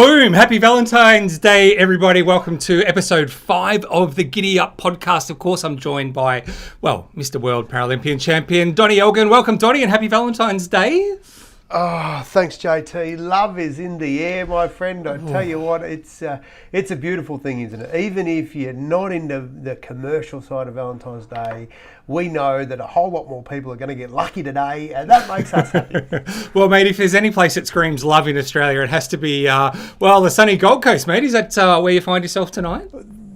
Boom! Happy Valentine's Day, everybody. Welcome to episode 5 of the GiddyUp Podcast. Of course, I'm joined by, Mr. World Paralympian Champion, Donnie Elgin. Welcome, Donnie, and happy Valentine's Day. Oh, thanks, JT. Love is in the air, my friend. I tell you what, it's a beautiful thing, isn't it? Even if you're not into the commercial side of Valentine's Day, we know that a whole lot more people are going to get lucky today, and that makes us happy. Well, mate, if there's any place that screams love in Australia, it has to be, the sunny Gold Coast, mate. Is that where you find yourself tonight?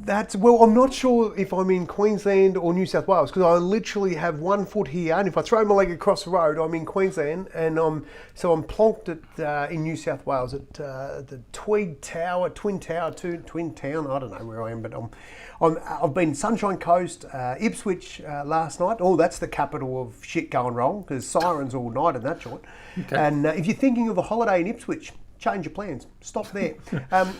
I'm not sure if I'm in Queensland or New South Wales, because I literally have 1 foot here, and if I throw my leg across the road, I'm in Queensland, and I'm plonked in New South Wales at the Twin Town. I don't know where I am, but I've been Sunshine Coast, Ipswich last night. Oh, that's the capital of shit going wrong, because sirens all night in that joint. Okay. And if you're thinking of a holiday in Ipswich, change your plans. Stop there.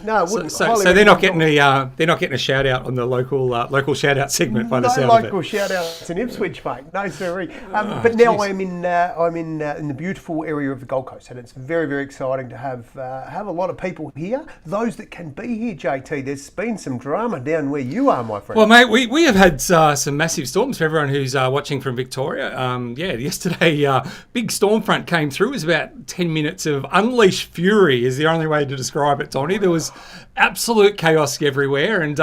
No, I wouldn't. So they're not getting a shout out on the local shout out segment by the sound of it. No local shout outs in Ipswich, mate. No, sorry. But now I'm in the beautiful area of the Gold Coast, and it's very, very exciting to have a lot of people here. Those that can be here, JT. There's been some drama down where you are, my friend. Well, mate, we have had some massive storms for everyone who's watching from Victoria. Yesterday, big storm front came through. It was about 10 minutes of unleashed fury. Is the only way to describe it, Donnie. There was absolute chaos everywhere, and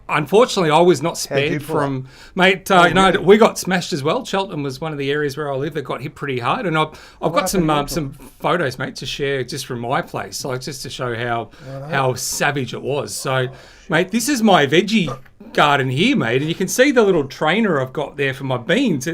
unfortunately I was not spared from, mate. We got smashed as well. Cheltenham was one of the areas where I live that got hit pretty hard, and I've got some photos, mate, to share just from my place, like just to show how savage it was. So, mate, this is my veggie garden here, mate, and you can see the little trainer I've got there for my beans.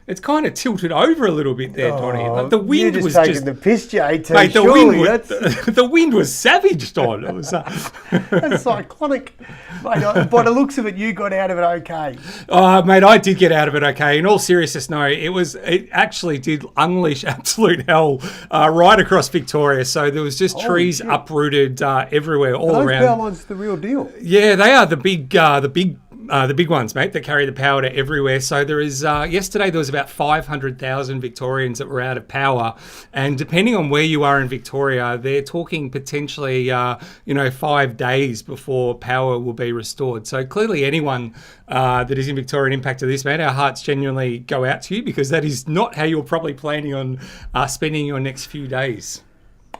It's kind of tilted over a little bit there, Donnie. Like the wind was taking the piss, JT. Mate, the wind was savage, Don. It was that's cyclonic. Mate, by the looks of it, you got out of it okay. Mate, I did get out of it okay. In all seriousness, no, it actually did unleash absolute hell right across Victoria. So there was just trees uprooted everywhere, all around. Those airlines the real deal. Yeah, they are the big ones, mate, that carry the power to everywhere. So there is, yesterday there was about 500,000 Victorians that were out of power. And depending on where you are in Victoria, they're talking potentially, 5 days before power will be restored. So clearly anyone that is in Victoria and impacted this, mate, our hearts genuinely go out to you, because that is not how you're probably planning on spending your next few days.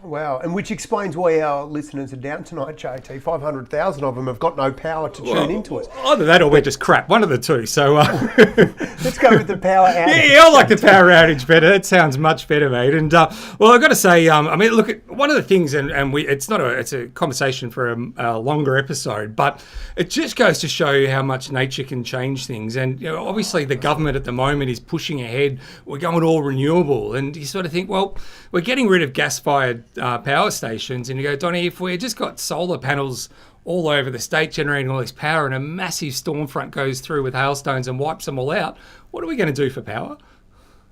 Wow, and which explains why our listeners are down tonight, JT. 500,000 of them have got no power to tune into us. Either that or we're just crap, one of the two. So let's go with the power outage. Yeah, I like the power outage better. That sounds much better, mate. And I've got to say, look, one of the things, it's a conversation for a longer episode, but it just goes to show you how much nature can change things. And obviously, the government at the moment is pushing ahead. We're going all renewable, and you sort of think, well, we're getting rid of gas-fired power stations, and you go, Donnie, if we just got solar panels all over the state generating all this power, and a massive storm front goes through with hailstones and wipes them all out, what are we going to do for power?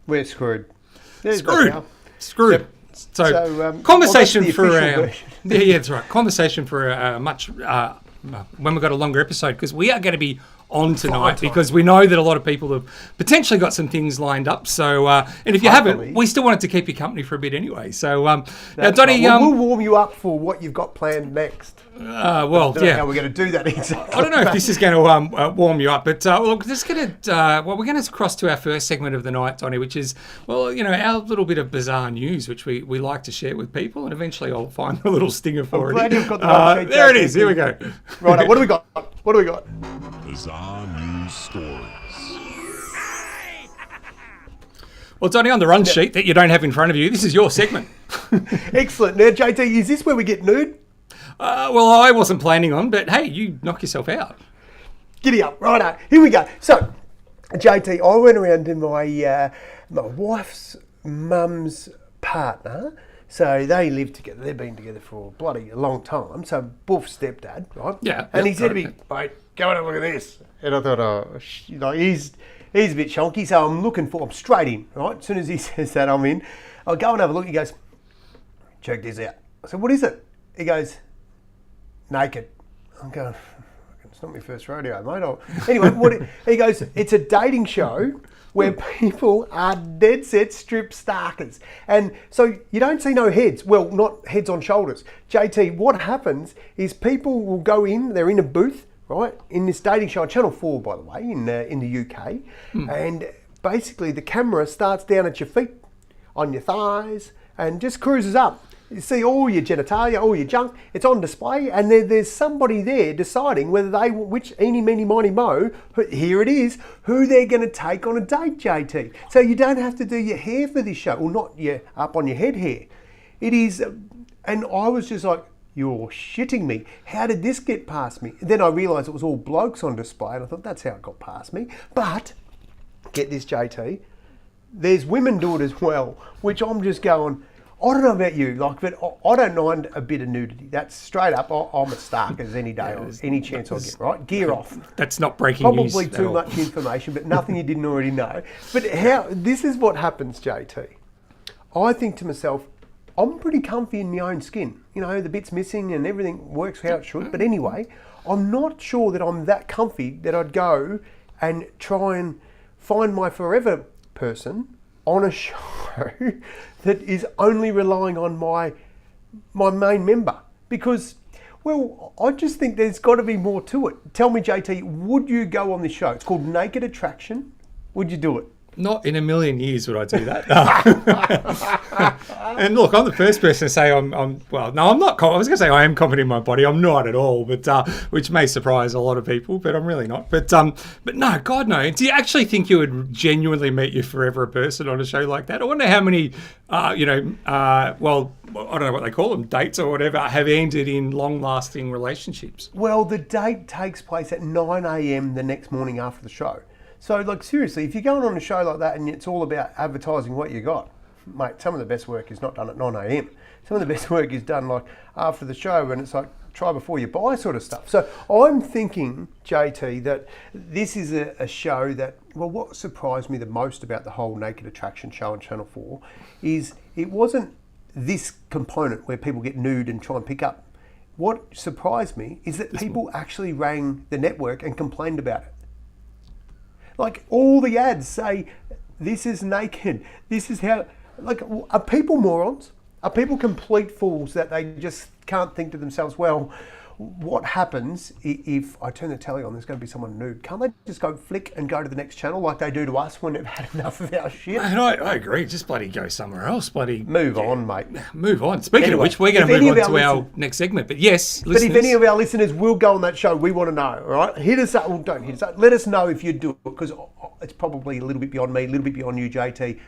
We're screwed. Screwed. Yep. So conversation for that's right. Conversation for a much when we've got a longer episode, because we are going to be on tonight, because we know that a lot of people have potentially got some things lined up. So, and if you haven't, we still wanted to keep you company for a bit anyway. So, now, Donnie, we'll warm you up for what you've got planned next. I don't know how we're going to do that exactly. I don't know if this is going to warm you up, but we're going to cross to our first segment of the night, Donnie, which is, our little bit of bizarre news, which we like to share with people, and eventually I'll find a little stinger for it. Glad you've got the there it is. Here we go. Right, what do we got? Bizarre news stories. Well, Donnie, on the run sheet that you don't have in front of you, this is your segment. Excellent. Now, JT, is this where we get nude? I wasn't planning on, but hey, you knock yourself out. Giddy up. Righto. Here we go. So, JT, I went around to my wife's mum's partner. So they live together. They've been together for a long time. So Buff's stepdad, right? Yeah. And he said to me, mate, go and have a look at this. And I thought, he's a bit shonky. So I'm straight in, right? As soon as he says that, I'm in. I'll go and have a look. He goes, check this out. I said, what is it? He goes, naked. I'm going, It's not my first rodeo, mate. Anyway, he goes, it's a dating show where people are dead set strip starkers. And so you don't see no heads. Well, not heads on shoulders. JT, what happens is people will go in, they're in a booth, right, in this dating show, Channel 4, by the way, in the UK. And basically the camera starts down at your feet, on your thighs, and just cruises up. You see all your genitalia, all your junk, it's on display, and there's somebody there deciding whether which eeny, meeny, miny, mo, here it is, who they're going to take on a date, JT. So you don't have to do your hair for this show, or not your up on your head hair. It is, and I was just like, you're shitting me. How did this get past me? Then I realised it was all blokes on display, and I thought, that's how it got past me. But, get this, JT, there's women do it as well, which I'm just going, I don't know about you, but I don't mind a bit of nudity. That's straight up. I'm as stark as any day, any chance I get, right? Gear off. That's not breaking news. Probably too much information, but nothing you didn't already know. But this is what happens, JT. I think to myself, I'm pretty comfy in my own skin. You know, the bits missing and everything works how it should. But anyway, I'm not sure that I'm that comfy that I'd go and try and find my forever person on a show that is only relying on my main member. Because, well, I just think there's got to be more to it. Tell me, JT, would you go on this show? It's called Naked Attraction. Would you do it? Not in a million years would I do that. And look, I'm the first person to say I'm not. I was going to say I am confident in my body. I'm not at all, but which may surprise a lot of people, but I'm really not. But no, God no. Do you actually think you would genuinely meet your forever person on a show like that? I wonder how many, I don't know what they call them, dates or whatever, have ended in long-lasting relationships. Well, the date takes place at 9 a.m. the next morning after the show. So, seriously, if you're going on a show like that and it's all about advertising what you got, mate, some of the best work is not done at 9 a.m. Some of the best work is done, after the show, and it's try before you buy sort of stuff. So, I'm thinking, JT, that this is a show that, well, what surprised me the most about the whole Naked Attraction show on Channel 4 is it wasn't this component where people get nude and try and pick up. What surprised me is that people actually rang the network and complained about it. All the ads say, this is naked, this is how, are people morons? Are people complete fools that they just can't think to themselves, well, what happens if I turn the telly on, there's going to be someone nude? Can't they just go flick and go to the next channel like they do to us when they've had enough of our shit? And I agree, just bloody go somewhere else, Move on, mate. Move on. Speaking of which, we're going to move on to our next segment. But yes, listeners. But if any of our listeners will go on that show, we want to know, all right? Hit us up, well, don't hit us up. Let us know if you do it, because it's probably a little bit beyond me, a little bit beyond you, JT.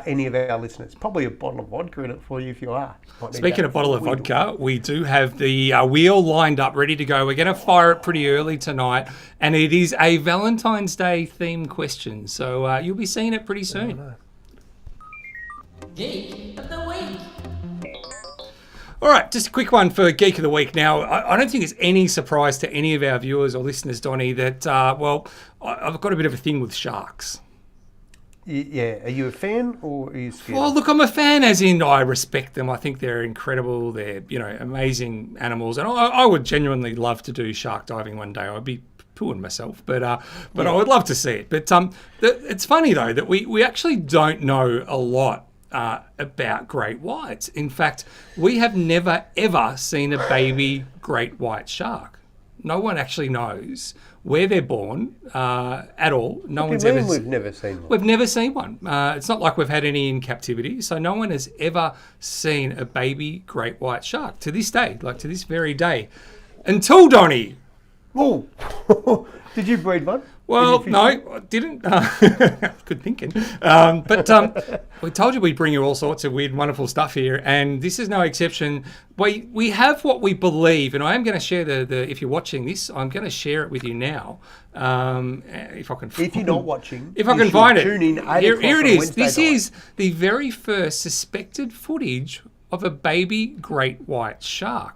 Any of our listeners. Probably a bottle of vodka in it for you if you are. Speaking of bottle of vodka, we do have the wheel lined up, ready to go. We're going to fire it pretty early tonight, and it is a Valentine's Day themed question. So you'll be seeing it pretty soon. Geek of the Week. All right, just a quick one for Geek of the Week. Now, I don't think it's any surprise to any of our viewers or listeners, Donnie, that, I've got a bit of a thing with sharks. Yeah, are you a fan or are you scared? Well, look, I'm a fan as in I respect them. I think they're incredible. They're, amazing animals. And I would genuinely love to do shark diving one day. I'd be pooing myself, but I would love to see it. But it's funny, though, that we actually don't know a lot about great whites. In fact, we have never, ever seen a baby great white shark. No one actually knows where they're born at all. We've never seen one. We've never seen one. It's not like we've had any in captivity. So no one has ever seen a baby great white shark to this day, to this very day. Until Donnie. Oh, did you breed one? Well, no, I didn't. Good thinking. We told you we'd bring you all sorts of weird, wonderful stuff here, and this is no exception. We have what we believe, and I am going to share the. If you're watching this, I'm going to share it with you now. If I can. If you're not watching, if I can find it, tune in. Here it is. This is the very first suspected footage of a baby great white shark.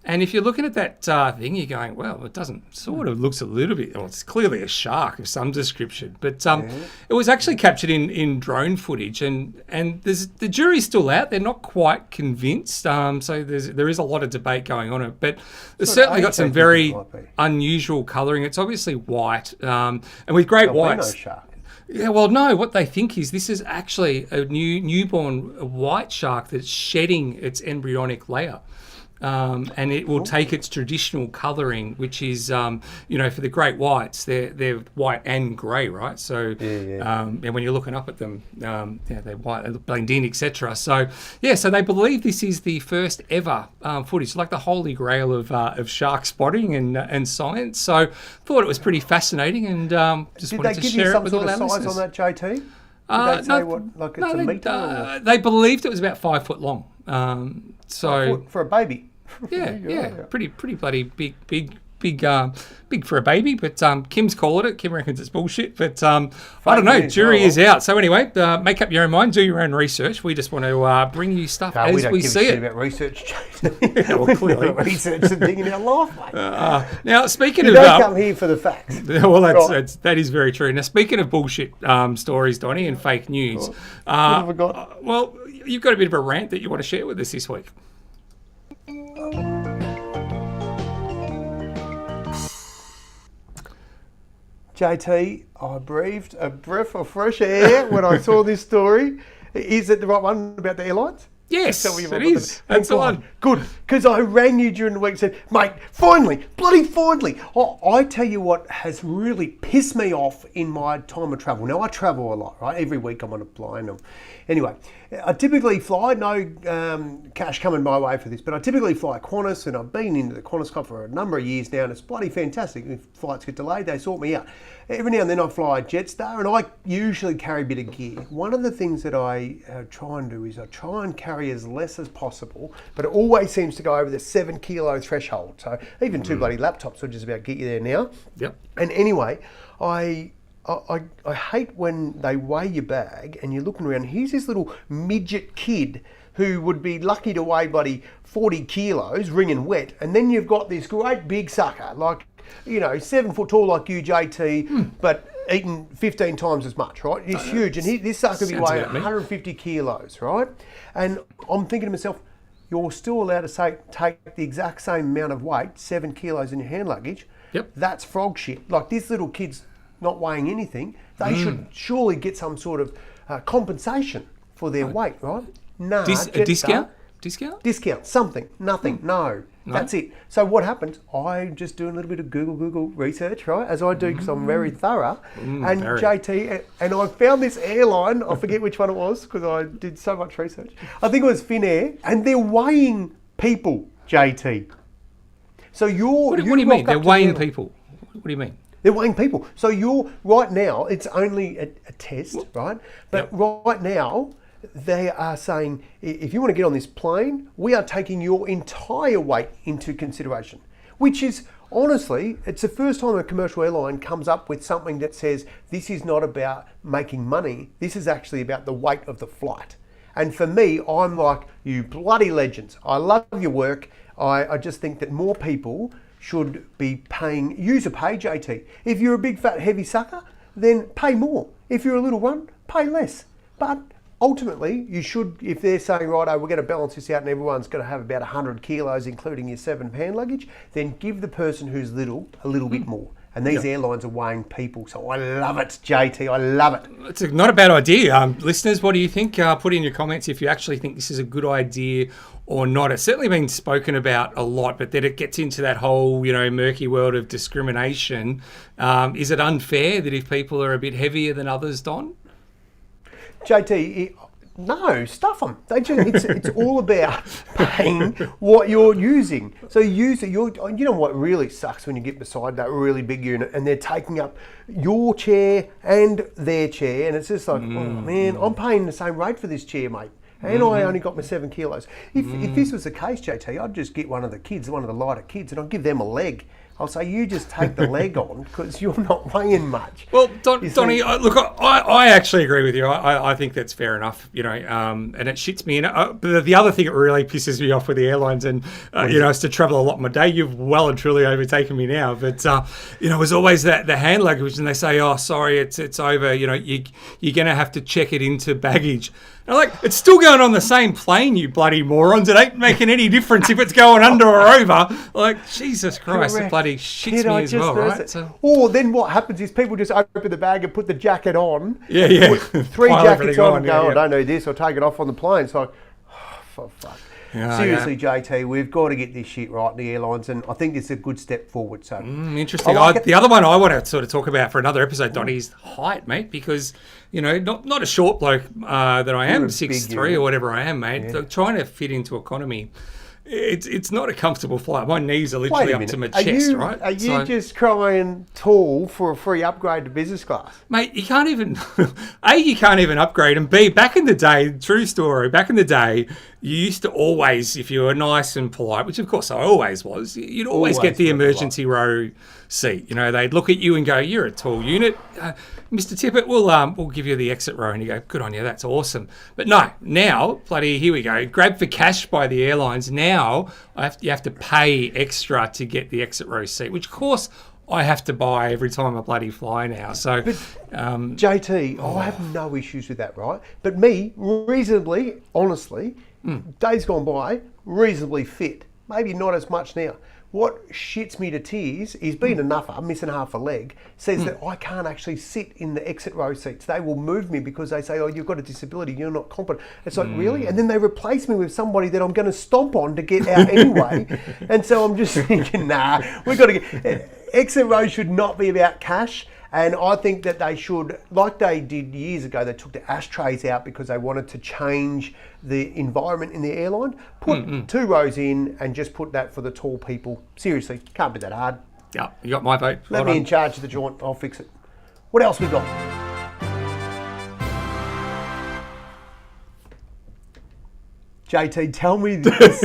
And if you're looking at that thing, you're going, well, it doesn't sort of looks a little bit, well, it's clearly a shark of some description. But it was actually captured in drone footage, and the jury's still out. They're not quite convinced. So there is a lot of debate going on it. But it's certainly got some very unusual colouring. It's obviously white, and with great whites. No shark. Yeah, well, no, what they think is this is actually a newborn white shark that's shedding its embryonic layer. And it will take its traditional colouring, which is, for the great whites, they're white and grey, right? So, and when you're looking up at them, they're white, they blend in, etc. So, so they believe this is the first ever footage, like the holy grail of shark spotting and science. So, thought it was pretty fascinating, and just wanted to share it with all our listeners. Did they give you some sort of size on that, JT? Did they say it's a metre? They believed it was about 5 foot long. For a baby. Yeah, pretty bloody big for a baby. But Kim's called it. Kim reckons it's bullshit. But I don't know. Jury is out. So anyway, make up your own mind. Do your own research. We just want to bring you stuff as we see it. We don't give a shit about research. Yeah, well, clearly. Research the thing in our life, mate. Now, speaking you of... don't come here for the facts. Well, that is very true. Now, speaking of bullshit stories, Donnie, and fake news... what have I got? Well, you've got a bit of a rant that you want to share with us this week. JT, I breathed a breath of fresh air when I saw this story. Is it the right one about the airlines? Yes, it is. That's the one. Good, because I rang you during the week and said, mate, finally, bloody finally. I tell you what has really pissed me off in my time of travel. Now, I travel a lot, right? Every week I'm on a plane. Anyway, I typically fly, no cash coming my way for this, but I typically fly Qantas, and I've been into the Qantas Club for a number of years now, and it's bloody fantastic. If flights get delayed, they sort me out. Every now and then I fly Jetstar, and I usually carry a bit of gear. One of the things that I try and do is I try and carry as less as possible, but it always seems to go over the 7 kilo threshold. So even 2 bloody laptops will just about get you there now. Yep. And anyway, I hate when they weigh your bag and you're looking around. Here's this little midget kid who would be lucky to weigh bloody 40 kilos, wringing wet, and then you've got this great big sucker, like, 7 foot tall like you, JT, but eating 15 times as much, right? He's huge, and this sucker could be weighing 150 kilos, right? And I'm thinking to myself, you're still allowed to take the exact same amount of weight, 7 kilos in your hand luggage. Yep. That's frog shit. Like, this little kid's not weighing anything. They should surely get some sort of compensation for their weight, right? No. A discount? Discount, something, nothing, no. That's it. So what happens, I just do a little bit of Google research, right, as I do, because I'm very thorough. JT, and I found this airline, I forget which one it was, because I did so much research. I think it was Finnair, and they're weighing people, JT. So What do you mean? They're weighing people? What do you mean? They're weighing people. So right now, it's only a test, right? But right now, they are saying, if you want to get on this plane, we are taking your entire weight into consideration, which is, honestly, it's the first time a commercial airline comes up with something that says, this is not about making money, this is actually about the weight of the flight. And for me, I'm like, you bloody legends. I love your work. I just think that more people should be paying, user pay, JT. If you're a big, fat, heavy sucker, then pay more. If you're a little one, pay less. But ultimately, you should, if they're saying, righto, we're going to balance this out and everyone's going to have about 100 kilos, including your 7 hand luggage, then give the person who's little a little bit more. And these airlines are weighing people. So I love it, JT. I love it. It's not a bad idea. Listeners, what do you think? Put in your comments if you actually think this is a good idea or not. It's certainly been spoken about a lot, but then it gets into that whole, murky world of discrimination. Is it unfair that if people are a bit heavier than others, Don? JT, no, stuff them. It's all about paying what you're using. So you know what really sucks when you get beside that really big unit and they're taking up your chair and their chair, and it's just like, oh man, I'm paying the same rate for this chair, mate. And I only got my 7 kilos. If this was the case, JT, I'd just get one of the kids, one of the lighter kids, and I'd give them a leg. I'll say, you just take the leg on because you're not weighing much. Well, Donnie, look, I actually agree with you. I think that's fair enough, and it shits me in. But the other thing that really pisses me off with the airlines and, is to travel a lot in my day. You've well and truly overtaken me now. But, it was always the hand luggage and they say, oh, sorry, it's over. You're going to have to check it into baggage. And I'm like, it's still going on the same plane, you bloody morons. It ain't making any difference if it's going under or over. Like, Jesus Christ, it bloody shits me as well, right? So, or then what happens is people just open the bag and put the jacket on. Yeah. Put 3 jackets on and go, I don't need this, or take it off on the plane. So, for fuck. Seriously, JT, we've got to get this shit right in the airlines, and I think it's a good step forward. So interesting. The other one I want to sort of talk about for another episode, Donnie, is height, mate, because not a short bloke that I am, 6'3" or whatever I am, mate. So trying to fit into economy. It's not a comfortable flight. My knees are literally up to my chest, right? Are you just crying tall for a free upgrade to business class? Mate, you can't even... A, you can't even upgrade. And B, back in the day, true story, back in the day, you used to always, if you were nice and polite, which of course I always was, you'd always get the emergency row seat. They'd look at you and go, you're a tall unit. Mr. Tippett, we'll give you the exit row. And you go, good on you, that's awesome. But no, now, bloody, here we go. Grab for cash by the airlines. Now, you have to pay extra to get the exit row seat, which of course I have to buy every time I bloody fly now. So, JT, I have no issues with that, right? But me, reasonably, honestly, days gone by, reasonably fit. Maybe not as much now. What shits me to tears is being a nuffer, missing half a leg, says that I can't actually sit in the exit row seats. They will move me because they say, oh, you've got a disability, you're not competent. It's like, really? And then they replace me with somebody that I'm going to stomp on to get out anyway. And so I'm just thinking, we've got to get... Exit row should not be about cash. And I think that they should, like they did years ago, they took the ashtrays out because they wanted to change the environment in the airline. Put 2 rows in and just put that for the tall people. Seriously, can't be that hard. Yeah, you got my vote. Let me in charge of the joint. I'll fix it. What else we got? JT, tell me this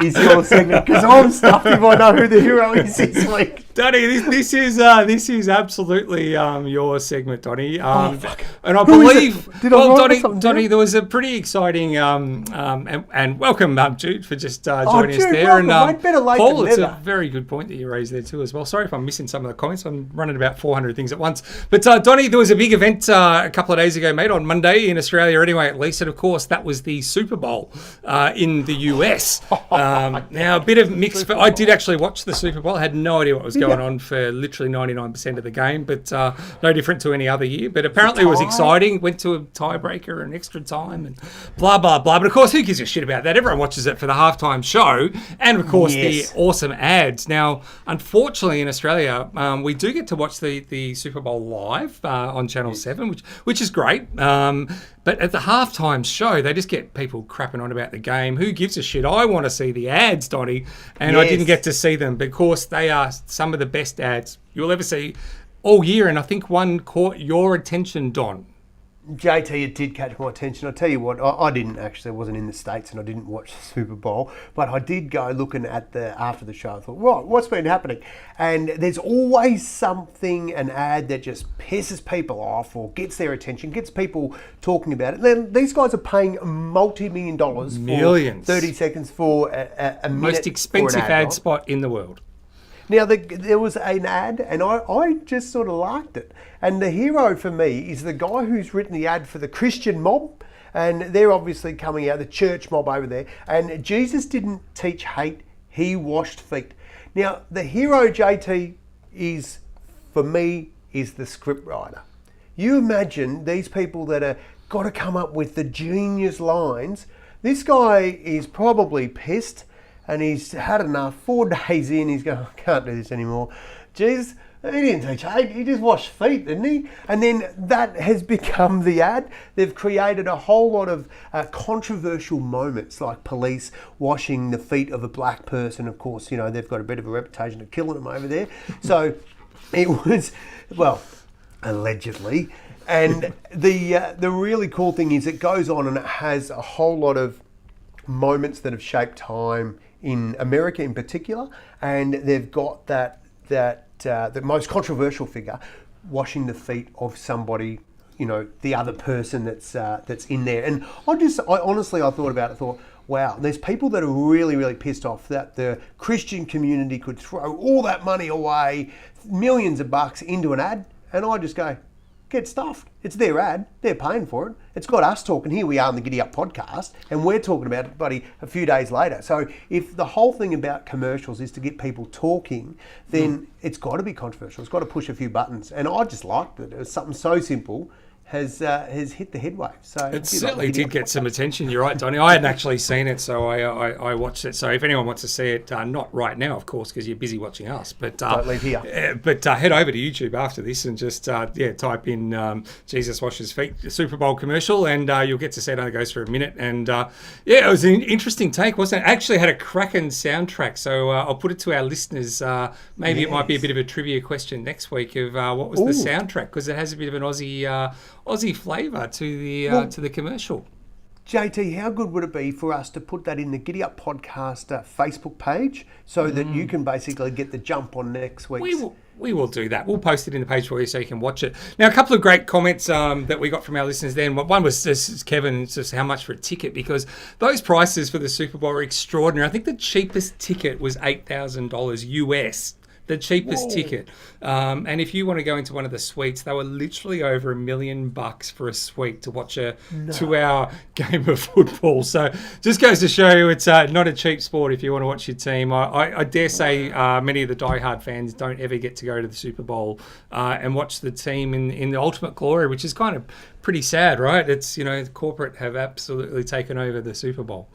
is your segment, because I'm stuffed if I know who the hero is this week. Donnie, this is absolutely your segment, Donnie. Fuck. And I believe, Donnie, there was a pretty exciting and welcome, Jude, for just joining us there. Welcome, and better late Paul, than it's never. a very good point that you raised there too as well. Sorry if I'm missing some of the comments. I'm running about 400 things at once. But Donnie, there was a big event a couple of days ago, mate, on Monday in Australia anyway, at least. And of course, that was the Superbowl in the US. Now, a bit of mixed... I did actually watch the Super Bowl. I had no idea what was going on for literally 99% of the game, but no different to any other year. But apparently it was exciting. Went to a tiebreaker and extra time and blah, blah, blah. But of course, who gives a shit about that? Everyone watches it for the halftime show and, of course, the awesome ads. Now, unfortunately, in Australia, we do get to watch the Super Bowl live on Channel 7, which is great. But at the halftime show, they just get people crapping on about the game. Who gives a shit? I want to see the ads, Donnie, and I didn't get to see them because they are some of the best ads you'll ever see all year. And I think one caught your attention, Don. JT, it did catch my attention. I'll tell you what, I didn't actually, I wasn't in the States and I didn't watch the Super Bowl, but I did go looking at after the show. I thought, right, what's been happening? And there's always something, an ad that just pisses people off or gets their attention, gets people talking about it. Then these guys are paying multi-million dollars Millions. For 30 seconds for a minute. Most expensive ad, ad right? spot in the world. Now, there was an ad, and I just sort of liked it. And the hero for me is the guy who's written the ad for the Christian mob. And they're obviously coming out, the church mob over there. And Jesus didn't teach hate, he washed feet. Now, the hero, JT, for me, is the script writer. You imagine these people that are got to come up with the genius lines. This guy is probably pissed. And he's had enough. 4 days in, he's going, I can't do this anymore. Jesus, he didn't teach hate, he just washed feet, didn't he? And then that has become the ad. They've created a whole lot of controversial moments, like police washing the feet of a black person. Of course, you know, they've got a bit of a reputation of killing them over there. So it was, well, allegedly. And the really cool thing is it goes on and it has a whole lot of moments that have shaped time in America in particular, and they've got that the most controversial figure washing the feet of somebody, the other person that's in there. And I honestly thought about it, thought, wow, there's people that are really, really pissed off that the Christian community could throw all that money away, millions of bucks into an ad. And I just go, get stuffed. It's their ad. They're paying for it. It's got us talking. Here we are on the GiddyUp podcast, and we're talking about it, buddy, a few days later. So if the whole thing about commercials is to get people talking, then it's got to be controversial. It's got to push a few buttons. And I just liked it. It was something so simple. Has hit the headwave. So it certainly did get some attention. You're right, Donnie. I hadn't actually seen it, so I watched it. So if anyone wants to see it, not right now, of course, because you're busy watching us. But don't leave here. But head over to YouTube after this and just type in Jesus washes feet Super Bowl commercial, and you'll get to see it. It goes for a minute, and it was an interesting take, wasn't it? Actually had a cracking soundtrack. So I'll put it to our listeners. Maybe it might be a bit of a trivia question next week of what was the soundtrack, because it has a bit of an Aussie flavour to the commercial. JT, how good would it be for us to put that in the GiddyUp Podcast Facebook page so that you can basically get the jump on next week's? We will do that. We'll post it in the page for you so you can watch it. Now, a couple of great comments that we got from our listeners then. One was just Kevin, just how much for a ticket, because those prices for the Super Bowl are extraordinary. I think the cheapest ticket was $8,000 US. The cheapest ticket. And if you want to go into one of the suites, they were literally over $1 million for a suite to watch a 2-hour game of football. So just goes to show you it's not a cheap sport if you want to watch your team. I dare say many of the diehard fans don't ever get to go to the Super Bowl and watch the team in the ultimate glory, which is kind of pretty sad, right? It's, corporate have absolutely taken over the Super Bowl.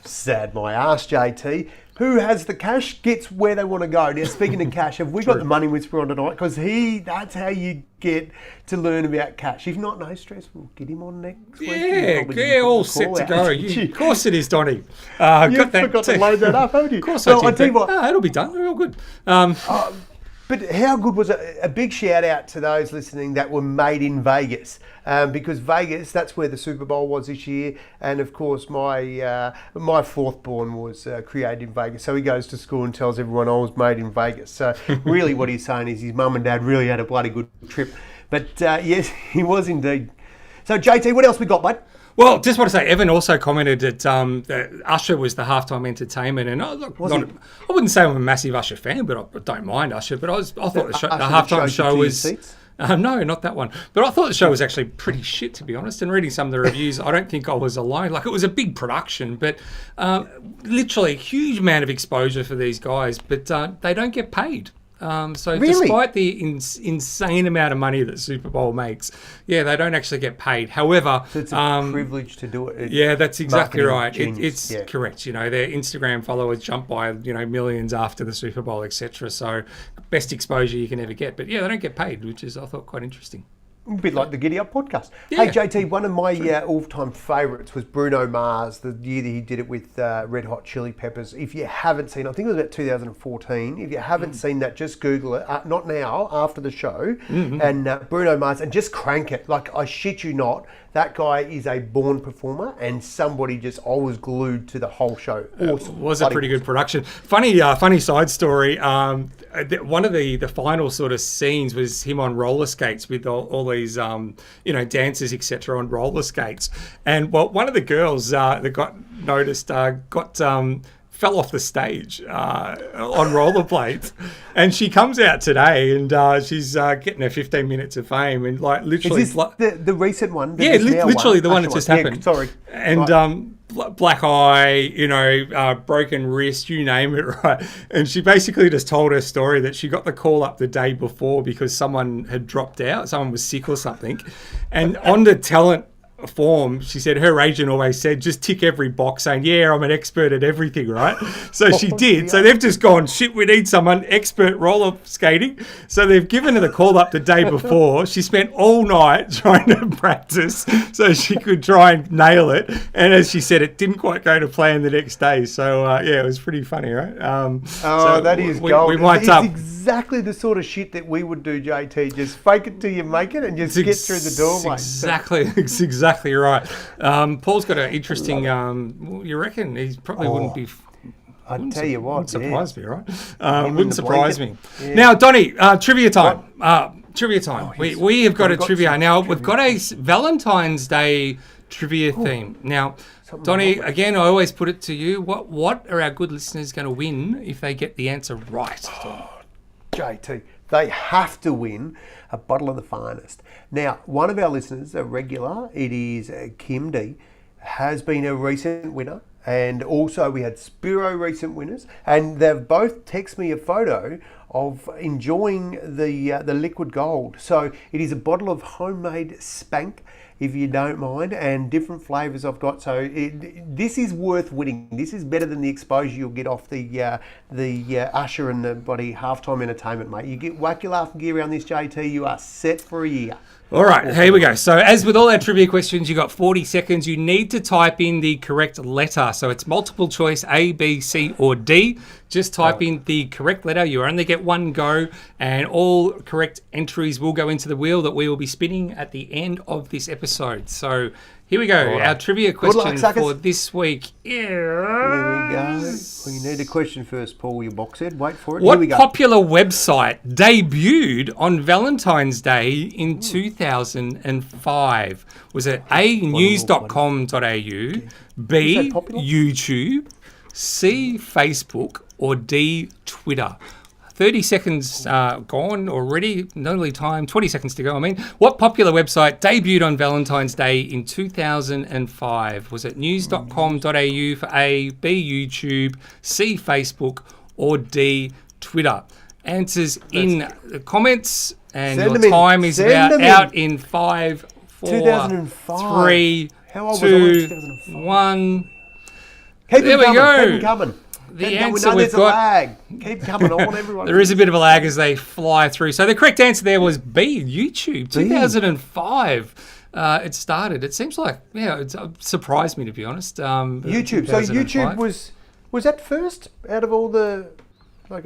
Sad my ass, JT. Who has the cash gets where they want to go. Now, speaking of cash, have we got the Money Whisperer on tonight? Because that's how you get to learn about cash. If not, no stress, we'll get him on next week. Yeah, all set to go. Of course it is, Donnie. You've forgot to load that up, haven't you? Of course I did. I'll tell you what. It'll be done. We're all good. But how good was it? A big shout out to those listening that were made in Vegas, because Vegas, that's where the Super Bowl was this year, and of course my fourth born was created in Vegas, so he goes to school and tells everyone I was made in Vegas. So really, what he's saying is his mum and dad really had a bloody good trip. But yes, he was indeed. So JT, what else we got, bud? Well, just want to say, Evan also commented that Usher was the halftime entertainment, and I wouldn't say I'm a massive Usher fan, but I don't mind Usher. But I thought the halftime show was no, not that one. But I thought the show was actually pretty shit, to be honest. And reading some of the reviews, I don't think I was alone. Like, it was a big production, but literally a huge amount of exposure for these guys, but they don't get paid. So really? Despite the insane amount of money that Super Bowl makes, they don't actually get paid. However, so it's a privilege to do it. Yeah, that's exactly right. It's correct. Their Instagram followers jump by millions after the Super Bowl, etc. So best exposure you can ever get. But they don't get paid, which is, I thought, quite interesting. A bit like the GiddyUp podcast. Yeah. Hey, JT, one of my all-time favourites was Bruno Mars, the year that he did it with Red Hot Chili Peppers. If you haven't seen, I think it was about 2014. If you haven't seen that, just Google it. Not now, after the show. And Bruno Mars, and just crank it. Like, I shit you not, that guy is a born performer, and somebody I was glued to the whole show. Awesome. It was a pretty good production. Funny side story. One of the final sort of scenes was him on roller skates with all these dancers, etc. on roller skates, and one of the girls that got noticed fell off the stage on rollerblades, and she comes out today and she's getting her 15 minutes of fame, and like literally is this the recent one? Literally the one that just happened. Yeah, sorry. And right. Black eye, broken wrist, you name it, right? And she basically just told her story that she got the call up the day before because someone had dropped out, someone was sick or something, and on the talent form, she said her agent always said, just tick every box saying, I'm an expert at everything, right? So she did. So they've just gone, shit, we need someone expert roller skating. So they've given her the call up the day before. She spent all night trying to practice so she could try and nail it. And as she said, it didn't quite go to plan the next day. So it was pretty funny, right? That is gold. It's exactly the sort of shit that we would do, JT. Just fake it till you make it and just get through the doorway. It's exactly right. Paul's got an interesting. You reckon he probably wouldn't be I tell you what, Wouldn't surprise me, right? in Wouldn't the surprise me. blanket. Yeah. Now, Donny, trivia time. Trivia time. We have got a got trivia. some Now, we've got a Valentine's Day trivia theme. Now, Donny, again, I always put it to you. What are our good listeners going to win if they get the answer right? JT, they have to win a bottle of the finest. Now, one of our listeners, a regular, it is Kim D, has been a recent winner. And also we had Spiro recent winners. And they've both texted me a photo of enjoying the liquid gold. So it is a bottle of homemade Spank, if you don't mind, and different flavours I've got. So this is worth winning. This is better than the exposure you'll get off the Usher and the bloody halftime entertainment, mate. You get whack your laughing gear around this, JT, you are set for a year. All right, here we go. So as with all our trivia questions, you got 40 seconds. You need to type in the correct letter. So it's multiple choice A, B, C, or D. Just type in the correct letter. You only get one go, and all correct entries will go into the wheel that we will be spinning at the end of this episode. So here we go. Our trivia question for this week is... Here we go. Well, you need a question first, Paul, your box head. Wait for it. What Here we go. popular website debuted on Valentine's Day in 2005? Was it A, news.com.au, B, YouTube, C, Facebook, or D, Twitter? 30 seconds gone already. No lead time. 20 seconds to go. What popular website debuted on Valentine's Day in 2005? Was it news.com.au for A, B, YouTube, C, Facebook, or D, Twitter? Answers in the comments, and your time is about out in 5, 4, 2005. 3, How old 2, was I when 2005? 1. Keep There them we coming. go. Keep them coming. The Keep answer coming. we've There's a got... lag. Keep coming. I want everyone. There is a bit of a lag as they fly through. So the correct answer there was B, YouTube, 2005. It started. It seems like, it surprised me, to be honest. YouTube. So 2005. YouTube was that first out of all the... Like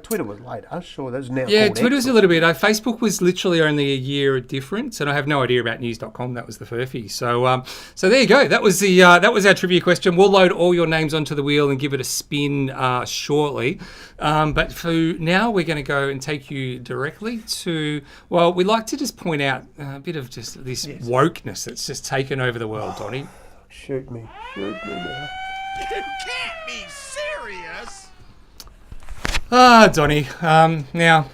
Twitter was later, sure. That's now. Yeah, called Twitter's X. a little bit. Facebook was literally only a year difference, and I have no idea about news.com. That was the furphy. So, so there you go. That was our trivia question. We'll load all your names onto the wheel and give it a spin shortly. But for now, we're going to go and take you directly to. Well, we like to just point out a bit of just this wokeness that's just taken over the world, Donny. Shoot me now. You can't be serious. Donny. Now.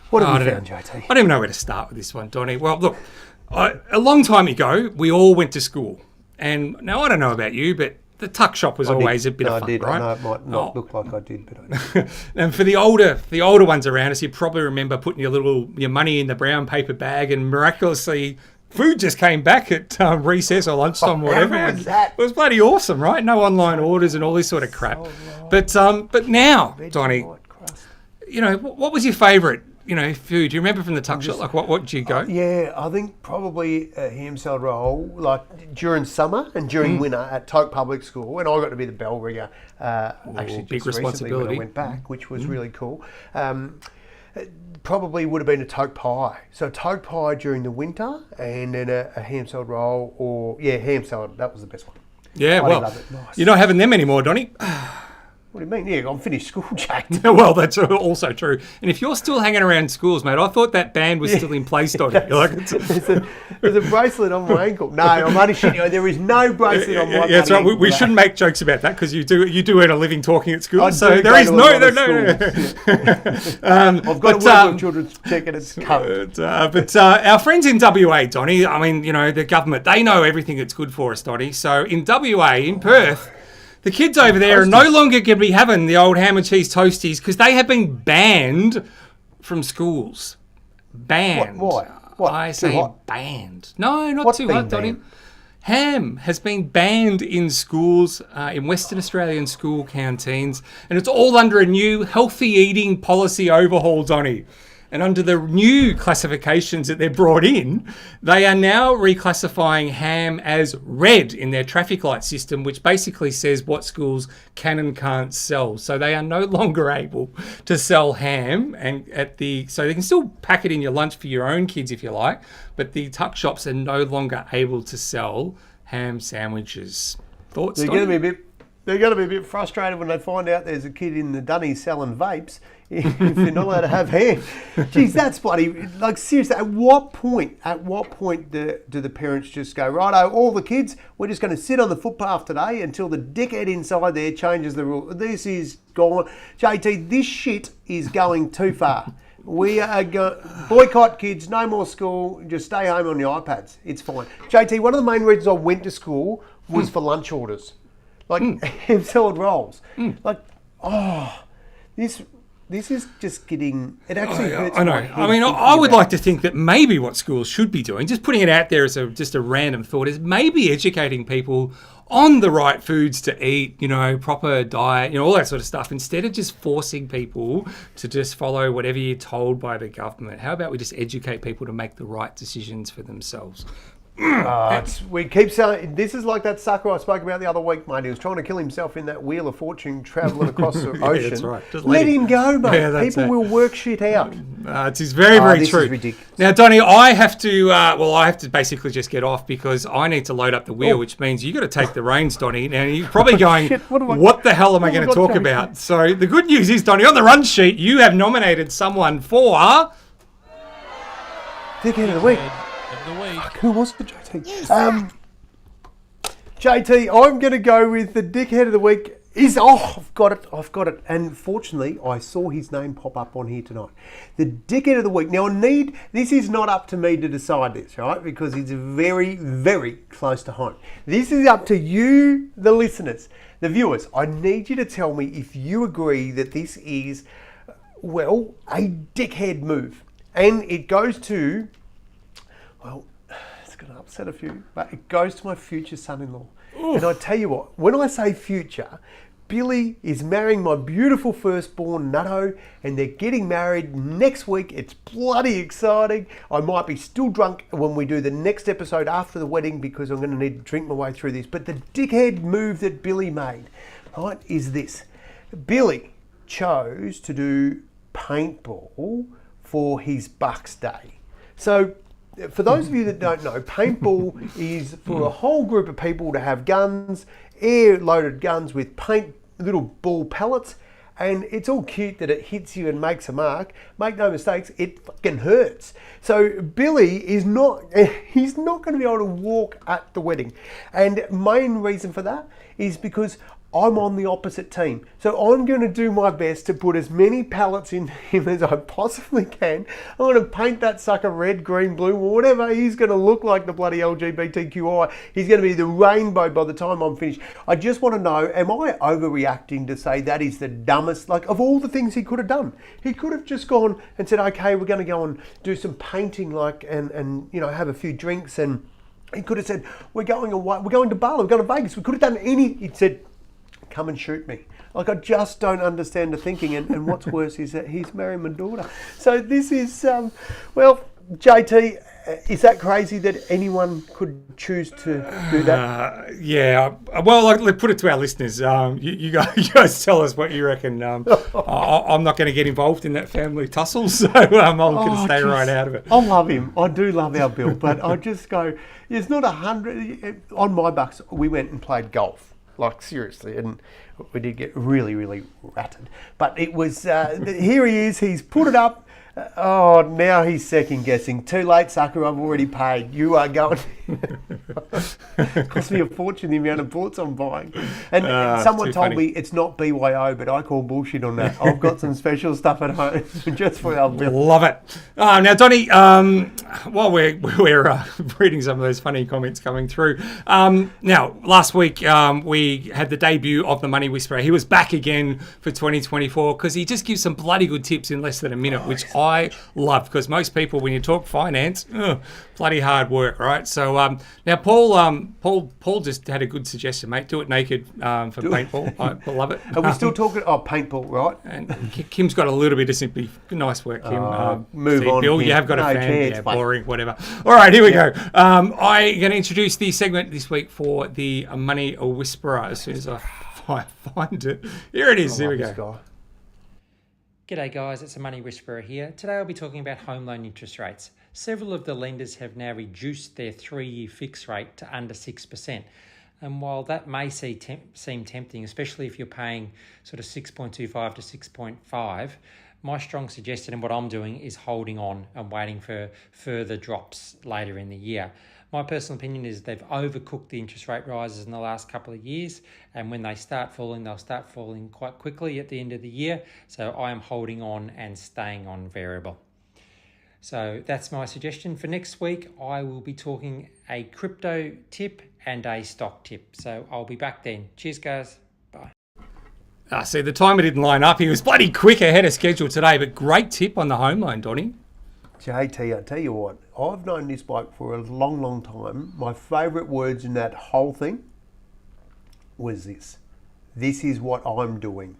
What have I you don't found, know. JT? I don't even know where to start with this one, Donny. Well, look, a long time ago, we all went to school. And now I don't know about you, but the tuck shop was always a bit of fun, right? I know it might not look like I did, but I did. And for the older ones around us, you probably remember putting your money in the brown paper bag, and miraculously food just came back at recess or lunchtime, whatever. How was that? It was bloody awesome, right? No online orders and all this sort of crap. But now, Donny, what was your favourite, food? Do you remember from the tuck shop? Like what did you go? Yeah, I think probably a ham salad roll, like during summer and during winter at Toke Public School, and I got to be the bell ringer. Actually, big just recently responsibility. when I went back, which was really cool. It probably would have been a toke pie. So toke pie during the winter, and then a ham salad roll, or ham salad. That was the best one. Yeah, I well, love it. Nice. you're not having them anymore, Donny. What do you mean? Yeah, I'm finished school, Jake. Well, that's also true. And if you're still hanging around schools, mate, I thought that ban was still in place, Donny. There's a bracelet on my ankle. No, I'm only shitting. There is no bracelet on my ankle. Yeah, that's right. We shouldn't make jokes about that because you do earn a living talking at school. I So do there go is to a no. lot of schools. I've got to work with children's check and it's covered. But our friends in WA, Donny, I mean, the government, they know everything that's good for us, Donny. So in WA, in Perth, the kids over there are no longer going to be having the old ham and cheese toasties because they have been banned from schools. Banned. What? I say hot? banned. No, not What's too been hot, Donny. banned? Ham has been banned in schools, in Western Australian school canteens, and it's all under a new healthy eating policy overhaul, Donny. And under the new classifications that they've brought in, they are now reclassifying ham as red in their traffic light system, which basically says what schools can and can't sell. So they are no longer able to sell ham, so they can still pack it in your lunch for your own kids if you like, but the tuck shops are no longer able to sell ham sandwiches. Thoughts? They're going to be a they're going to be a bit frustrated when they find out there's a kid in the Dunnies selling vapes if you're not allowed to have hair. Geez, that's bloody, like seriously, at what point do the parents just go, righto, all the kids, we're just going to sit on the footpath today until the dickhead inside there changes the rule. This is gone. JT, this shit is going too far. We are going boycott kids, no more school, just stay home on your iPads. It's fine. JT, one of the main reasons I went to school was for lunch orders. Like, hemp-sold rolls. Like, this is just getting, it actually hurts. I know. my head I mean, thinking I would about like to think that maybe what schools should be doing, just putting it out there as just a random thought, is maybe educating people on the right foods to eat, proper diet, all that sort of stuff, instead of just forcing people to just follow whatever you're told by the government. How about we just educate people to make the right decisions for themselves? We keep saying, this is like that sucker I spoke about the other week, mate. He was trying to kill himself in that Wheel of Fortune travelling across the ocean. That's right. Just let him go, mate. Yeah, people will work shit out. It's very, very this true. Is ridiculous. Now, Donnie, I have to basically just get off because I need to load up the wheel, which means you got to take the reins, Donnie. Now, you're probably going, Shit, what the hell am I going to talk about? So the good news is, Donnie, on the run sheet, you have nominated someone for... Dickhead of the week. Who was the JT? JT, I'm going to go with the dickhead of the week. I've got it. And fortunately, I saw his name pop up on here tonight. The dickhead of the week. Now, this is not up to me to decide this, right? Because it's very, very close to home. This is up to you, the listeners, the viewers. I need you to tell me if you agree that this is, well, a dickhead move. And it goes to, well, it's going to upset a few, but it goes to my future son-in-law. Oof. And I tell you what, when I say future, Billy is marrying my beautiful firstborn, Nutto, and they're getting married next week. It's bloody exciting. I might be still drunk when we do the next episode after the wedding because I'm going to need to drink my way through this. But the dickhead move that Billy made, right, is this. Billy chose to do paintball for his Bucks Day. So, for those of you that don't know, paintball is for a whole group of people to have guns, air-loaded guns with little ball pellets, and it's all cute that it hits you and makes a mark. Make no mistakes, it fucking hurts. So Billy he's not going to be able to walk at the wedding. And main reason for that is because I'm on the opposite team. So I'm going to do my best to put as many pallets in him as I possibly can. I'm going to paint that sucker red, green, blue, or whatever. He's going to look like the bloody LGBTQI. He's going to be the rainbow by the time I'm finished. I just want to know, am I overreacting to say that is the dumbest, like of all the things he could have done? He could have just gone and said, okay, we're going to go and do some painting and have a few drinks, and he could have said, we're going away, we're going to Bali, we're going to Vegas. We could have done he said, come and shoot me. Like, I just don't understand the thinking. And what's worse is that he's marrying my daughter. So this is, JT, is that crazy that anyone could choose to do that? Yeah. Well, put it to our listeners. You guys tell us what you reckon. I'm not going to get involved in that family tussle, so I'm going to stay right out of it. I love him. I do love our Bill, but I just go, it's not 100. On my Bucks, we went and played golf. Like, seriously, and we did get really, really ratted. But it was, here he is, he's put it up. Now he's second guessing. Too late, sucker, I've already paid. You are going. Cost me a fortune the amount of ports I'm buying. And someone told me it's not BYO, but I call bullshit on that. I've got some special stuff at home just for our Bill. Love it. Now, Donnie, while we're reading some of those funny comments coming through, now, last week we had the debut of the Money Whisperer. He was back again for 2024 because he just gives some bloody good tips in less than a minute, which I love, because most people, when you talk finance, bloody hard work, right? So now Paul just had a good suggestion, mate. Do it naked for paintball. I love it. Are we still talking? Paintball, right? And Kim's got a little bit of sympathy. Nice work, Kim. Move on. Bill, you have got a fan. Yeah, boring, whatever. All right, here we go. I'm going to introduce the segment this week for the Money Whisperer as soon as I find it. Here it is. Here we go. G'day guys, it's a Money Whisperer here. Today I'll be talking about home loan interest rates. Several of the lenders have now reduced their 3-year fixed rate to under 6%. And while that may seem tempting, especially if you're paying sort of 6.25 to 6.5, my strong suggestion and what I'm doing is holding on and waiting for further drops later in the year. My personal opinion is they've overcooked the interest rate rises in the last couple of years, and when they start falling, they'll start falling quite quickly at the end of the year. So I am holding on and staying on variable. So that's my suggestion. For next week, I will be talking a crypto tip and a stock tip. So I'll be back then. Cheers, guys. Bye. See, the timer didn't line up. He was bloody quick ahead of schedule today, but great tip on the home loan, Donnie. JT, I tell you what, I've known this bloke for a long, long time. My favourite words in that whole thing was this. This is what I'm doing.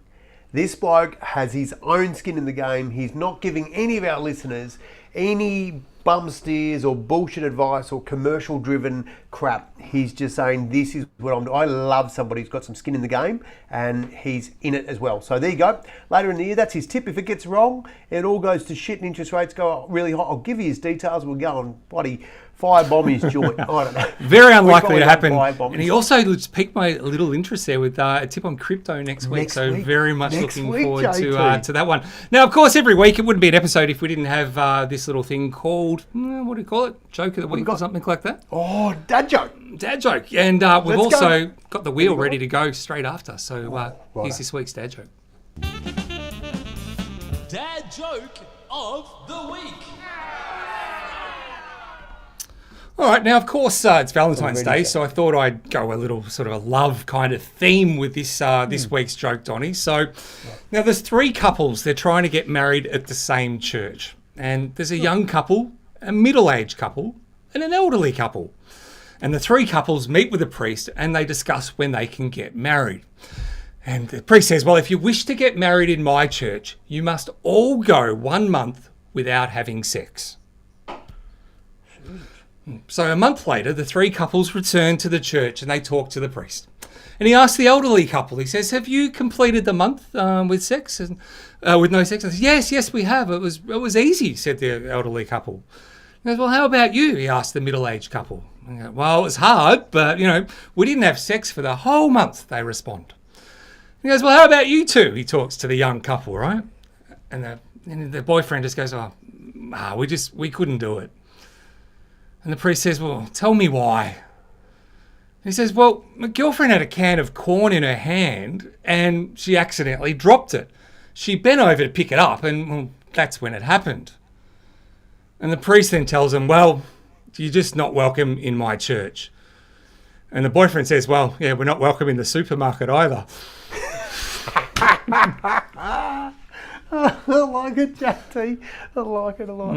This bloke has his own skin in the game. He's not giving any of our listeners any bum steers or bullshit advice or commercial driven crap. He's just saying this is what I'm doing. I love somebody who's got some skin in the game and he's in it as well. So there you go. Later in the year, that's his tip. If it gets wrong, it all goes to shit and interest rates go really high. I'll give you his details. We'll go and bloody firebomb his joint. I don't know. Very unlikely to happen. And he also piqued my little interest there with a tip on crypto next week. So very much looking forward to that one. Now, of course, every week it wouldn't be an episode if we didn't have this little thing called, what do you call it? Joke of the week or something like that? Oh, dad joke. Dad joke. And we've also got the wheel ready to go straight after. So here's this week's dad joke. Dad joke of the week. All right, now, of course, it's Valentine's Day, so I thought I'd go a little sort of a love kind of theme with this this week's joke, Donnie. So now there's three couples. They're trying to get married at the same church. And there's a young couple, a middle-aged couple, and an elderly couple. And the three couples meet with a priest and they discuss when they can get married. And the priest says, well, if you wish to get married in my church, you must all go 1 month without having sex. So a month later, the three couples return to the church and they talk to the priest. And he asks the elderly couple, he says, have you completed the month with sex? And, with no sex? And says, yes, we have. It was easy, said the elderly couple. He goes, well, how about you? He asked the middle-aged couple. And he goes, well, it was hard, but, we didn't have sex for the whole month, they respond. He goes, well, how about you two? He talks to the young couple, right? And the boyfriend just goes, we couldn't do it. And the priest says, well, tell me why. He says, well, my girlfriend had a can of corn in her hand and she accidentally dropped it. She bent over to pick it up and that's when it happened. And the priest then tells him, well, you're just not welcome in my church. And the boyfriend says, well, yeah, we're not welcome in the supermarket either. I like it, JT. I like it a lot.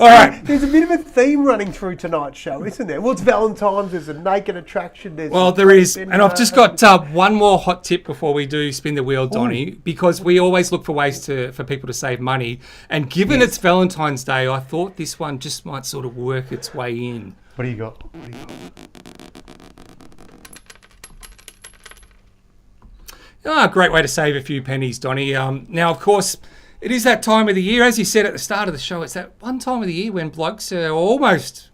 All right. There's a bit of a theme running through tonight's show, isn't there? Well, it's Valentine's. There's a naked attraction. There is. And I've just got one more hot tip before we do spin the wheel, Donnie, because we always look for ways for people to save money. And given it's Valentine's Day, I thought this one just might sort of work its way in. What do you got? Great way to save a few pennies, Donnie. Now, of course, it is that time of the year. As you said at the start of the show, it's that one time of the year when blokes are almost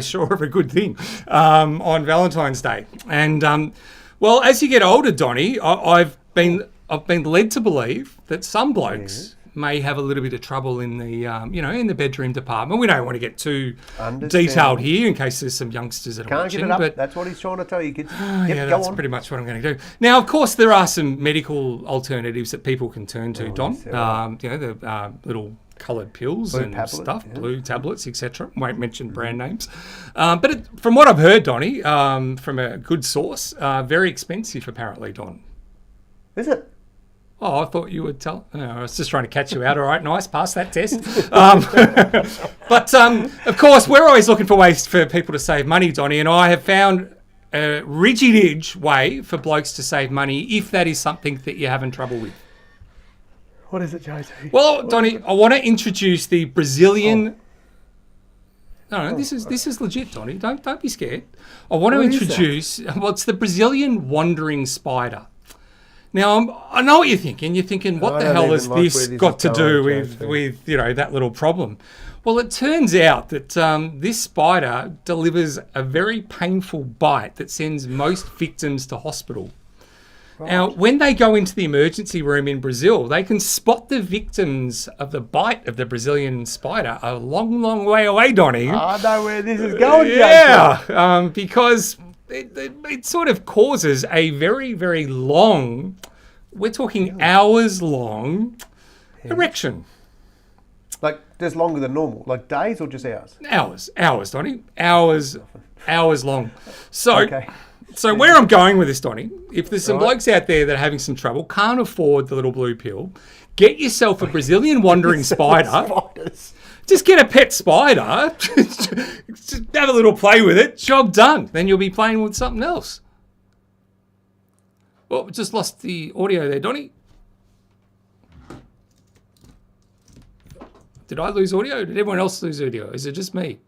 sure of a good thing on Valentine's Day. And, as you get older, Donnie, I've been led to believe that some blokes may have a little bit of trouble in the, in the bedroom department. We don't want to get too detailed here in case there's some youngsters that are watching. Can't get it up. That's what he's trying to tell you, kids. That's pretty much what I'm going to do. Now, of course, there are some medical alternatives that people can turn to, Don. The little coloured pills blue tablets, etc. Won't mention brand names. But from what I've heard, Donnie, from a good source, very expensive apparently, Don. Is it? Oh, I thought you would tell. I was just trying to catch you out. All right, nice, pass that test. But, of course, we're always looking for ways for people to save money, Donnie, and I have found a rigid-edge way for blokes to save money if that is something that you're having trouble with. What is it, JT? Well, Donnie, I want to introduce the Brazilian... No, this is legit, Donnie. Don't be scared. I want to introduce... Well, it's the Brazilian wandering spider. Now, I know what you're thinking. You're thinking, what the hell has this got to do with that little problem? Well, it turns out that this spider delivers a very painful bite that sends most victims to hospital. Right. Now, when they go into the emergency room in Brazil, they can spot the victims of the bite of the Brazilian spider a long, long way away, Donnie. I know where this is going, Yeah, because it sort of causes a very, very long, we're talking hours long, erection. Like, just longer than normal? Like days or just hours? Hours, Donnie. Hours long. So where I'm going with this, Donnie, if there's some blokes out there that are having some trouble, can't afford the little blue pill, get yourself a Brazilian wandering spider. Spiders. Just get a pet spider, just have a little play with it, job done. Then you'll be playing with something else. Oh, just lost the audio there, Donnie. Did I lose audio? Did everyone else lose audio? Is it just me?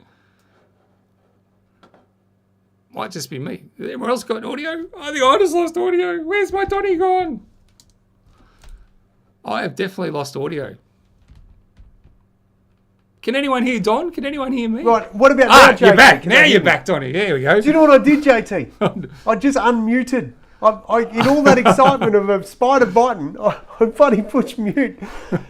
Might just be me. Has everyone else got audio? I think I just lost audio. Where's my Donnie gone? I have definitely lost audio. Can anyone hear Don? Can anyone hear me? Right, what about now, JT? You're back. Now you're back, Donnie. There we go. Do you know what I did, JT? I just unmuted. I in all that excitement of a spider biting, I bloody pushed mute.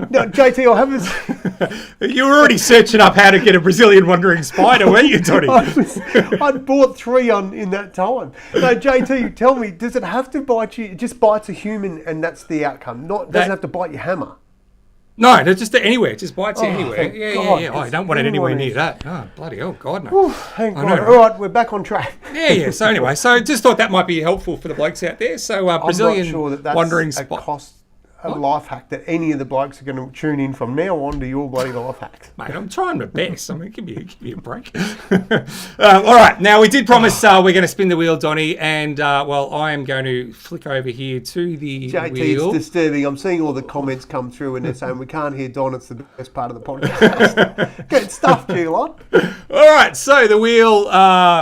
Now, JT, I haven't... You were already searching up how to get a Brazilian wandering spider, weren't you, Donnie? I'd bought 3 in that time. No, JT, tell me, does it have to bite you? It just bites a human and that's the outcome. Doesn't have to bite your hammer. No, just anywhere. It just bites you anywhere. Thank Yeah. God. I don't want it anywhere near that. Oh, bloody hell, God, no. Ooh, thank God. know. All right, we're back on track. Yeah. So anyway, just thought that might be helpful for the blokes out there. So Brazilian I'm not sure that's wandering a life hack that any of the blokes are going to tune in from now on to your bloody life hacks. Mate, I'm trying my best. I mean, give me a break. All right. Now, we did promise we're going to spin the wheel, Donnie, and, I am going to flick over here to the JT, wheel. it's disturbing. I'm seeing all the comments come through and they're saying, we can't hear Don. It's the best part of the podcast. Good stuff, G-Lot. All right. So the wheel,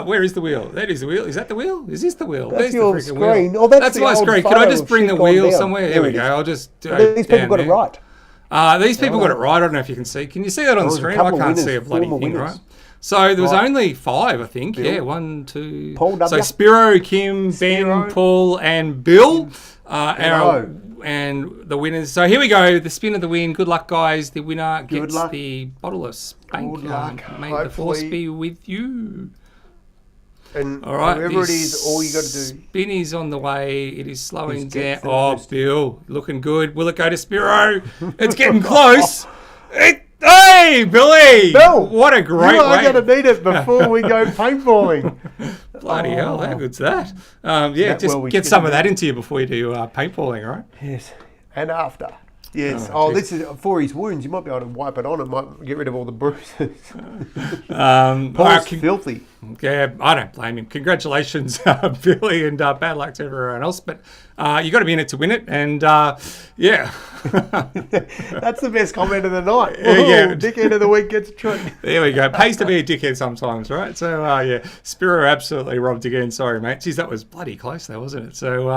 where is the wheel? That is the wheel. Is that the wheel? Is this the wheel? That's There's your the freaking screen. wheel. Oh, that's my the old screen. Can I photo just of bring the shit wheel gone down. somewhere? There we go. I'll just... These people got it right. These people got it right. I don't know if you can see. Can you see that on the screen? I can't see a bloody thing, right? So there was only 5, I think. Bill. Yeah, 1, 2. Paul W. So Spiro, Kim, Ben, Paul, and Bill. And the winners. So here we go. The spin of the win. Good luck, guys. The winner gets the bottle of Spank. Good luck. May the force be with you. And all right, whoever it is, all you got to do. Spin is on the way. It is slowing down. Oh, Bill, looking good. Will it go to Spiro? It's getting close. Hey, Billy! Bill, what a great way. You are going to need it before we go paintballing. Bloody hell, how good's that? Just get some of that into you before you do paintballing, right? Yes, and after. Yes. This is for his wounds. You might be able to wipe it on. It might get rid of all the bruises. Paul's filthy. Yeah, I don't blame him. Congratulations, Billy, and bad luck to everyone else. But you got to be in it to win it, and yeah. That's the best comment of the night. Dickhead of the week gets a treat. There we go. Pays to be a dickhead sometimes, right? So Spiro absolutely robbed again. Sorry, mate. Geez, that was bloody close, though, wasn't it? So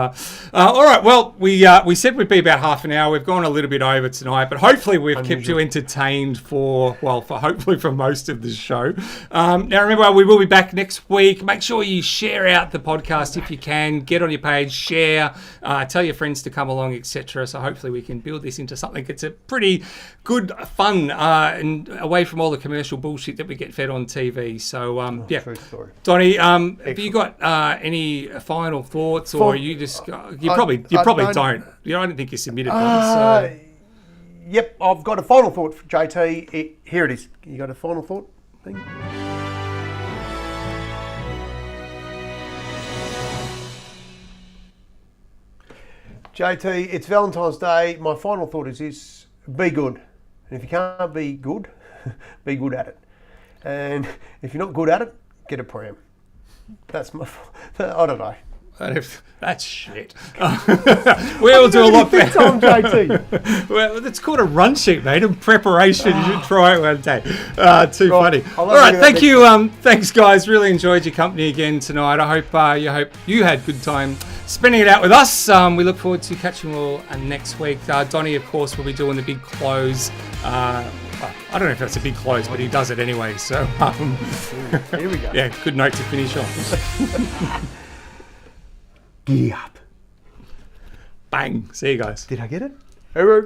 all right. Well, we said we'd be about half an hour. We've gone a little bit over tonight, but hopefully we've kept you entertained for hopefully for most of the show. Now remember, we will be back next week. Make sure you share out the podcast if you can. Get on your page, share, tell your friends to come along, etc. So hopefully we can build this into something that's a pretty good fun and away from all the commercial bullshit that we get fed on TV. So True story. Donnie, have you got any final thoughts, or you just you probably don't. I don't think you submitted one. So. Yep, I've got a final thought for JT. Here it is. You got a final thought thing? JT, it's Valentine's Day. My final thought is this: be good. And if you can't be good, be good at it. And if you're not good at it, get a pram. That's my... I don't know. That's shit. We'll do a lot better. Time, JT. Well, it's called a run sheet, mate. In preparation, you should try it one day. Too funny. All right, thank you. Thanks, guys. Really enjoyed your company again tonight. I hope you had good time spending it out with us. We look forward to catching you all next week. Donnie, of course, will be doing the big close. I don't know if that's a big close, but he does it anyway. So Here we go. yeah, good note to finish on. Giddy up. Bang. See you guys. Did I get it? Hello.